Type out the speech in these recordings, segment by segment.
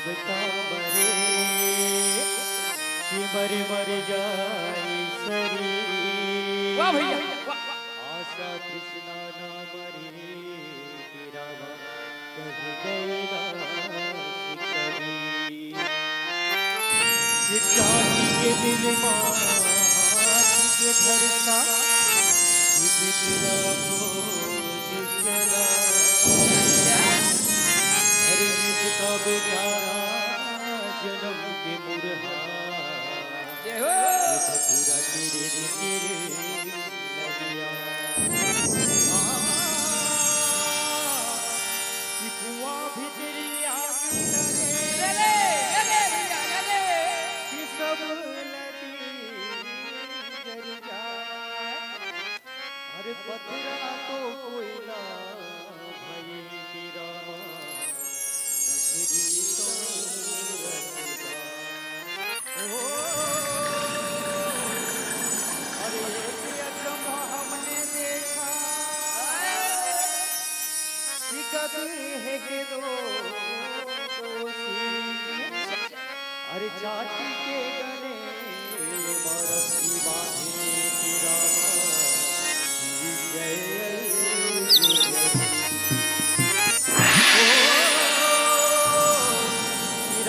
मरे कि मर जाए शरीर। वाह भैया आशा कृष्णा ना मरे तेरा कह गए नाथ कबीर। ये जाति के दिल माटी के धरता तेरा बोझ चला। हर जिसका बेचारा जन्म के मुरहा जय हो पूरा तेरे तेरे लगिया। सिकुआ भी तेरी आग करे कि सब लड़ी जल जाए। अरे पथरा तो कोयला भई तेरा मछली तो रसदार। ओ अरे एक अचंभा हमने देखा कि गधे के दो सींग। अरे जाति के गले मरसी बांधे तेरा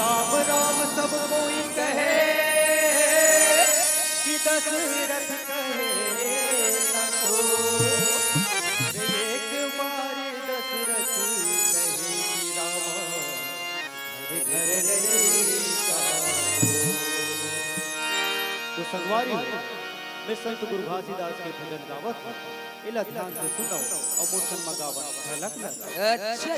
राम राम सब कोई कहे कि दशरथ कहे न को। एक बार दशरथ कहे कि रामा घर लड़का हो। तो संगवारी मैं संत गुरु घासीदास के भजन गावत इला ध्यान से सुनो और मोशन मगावन झलक लगा। अच्छा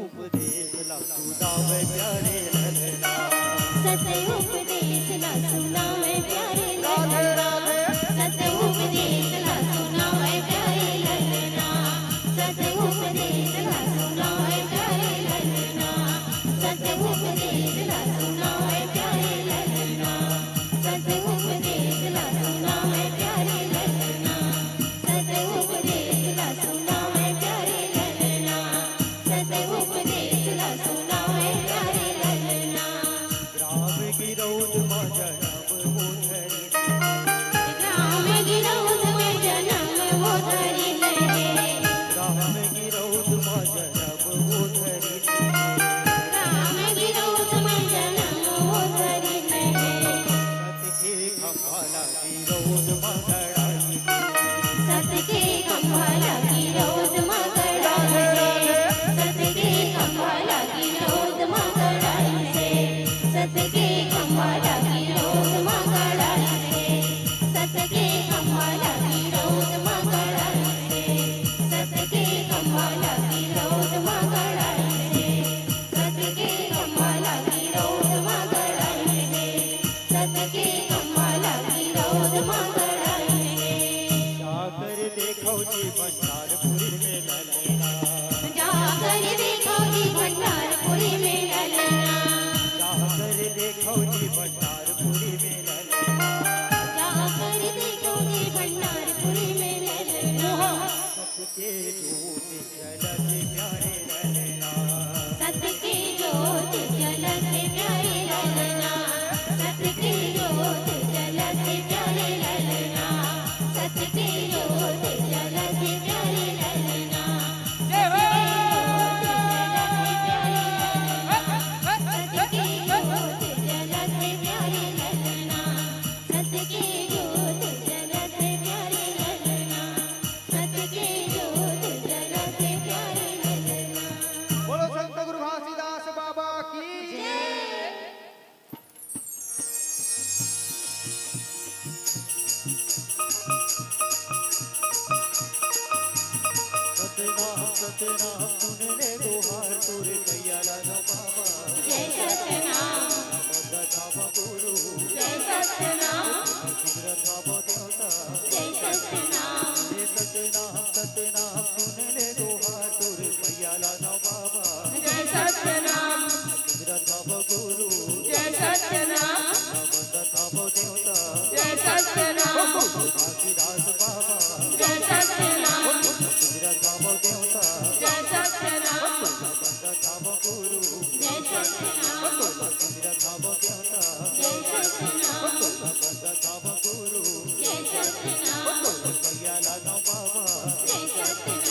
उपदेश ला सुनावे प्यारे ललना सत्य उपदेश ला सुनावे प्यारे राधे ललना राधे सत्य उपदेश ला सुनावे प्यारे ललना सत्य उपदेश ला सुनावे प्यारे ललना सत्य उपदेश ला सुनावे प्यारे ललना सत्य उपदेश ला सुनावे प्यारे ललना सत्य उपदेश ला सुनावे प्यारे ललना सत्य उपदेश ला सुनावे प्यारे ललना ग्राम गिरौद में जन्म वो धरी ग्राम गिरौद में जन्म वो धरी ले ग्राम गिरौद में जन्म वो धरी ग्राम गिरौद में जन्म वो धरी ले सत के खंभाला गिरौद में गड़ाई सत के खंभाला गिरौद में गड़ाई से सत के खंभाला गिरौद में गड़ाई से सत के खंभाला गिरौद में गड़ाई से सत के खंभाला गिरौद में गड़ाई से सत के खंभाला गिरौद में गड़ाई से सत के खंभाला गिरौद में गड़ाई से सत के खंभाला गिरौद में गड़ाई से जाकर देखो जी भंडारपुरी में ललना जाकर देखो जी भंडारपुरी में ललना जाकर देखो जी भंडारपुरी में ललना जाकर देखो जी भंडारपुरी में ललना सत के दूत जलते प्यारे ललना सत्य के ज्योत जलते प्यारे ललना सत्य के ज्योत जलते प्यारे ललना सत्य के ज्योत जलते प्यारे ललना जय हो सत्य के ज्योत जलते प्यारे ललना सत्य के ज्योत जलते प्यारे ललना सत्य के ज्योत जलते प्यारे ललना बोलो संत गुरु घासीदास बाबा की सतनाम सतनाम सुनने दोहार तुर कैया लगा बाबा जय सतनाम धाम गुरु जय सतनाम धाम देवता जय सतनाम ये सतनाम सतनाम सुनने दोहार तुर कैया लगा बाबा जय सतनाम धाम गुरु जय सतनाम धाम देवता जय सतनाम घासीदास बाबा जय सतनाम धाम देवता जय सतनाम धाम गुरु जय सतनाम धाम देवता जय सतनाम धाम गुरु जय सतनाम कैया लगा बाबा जय सतनाम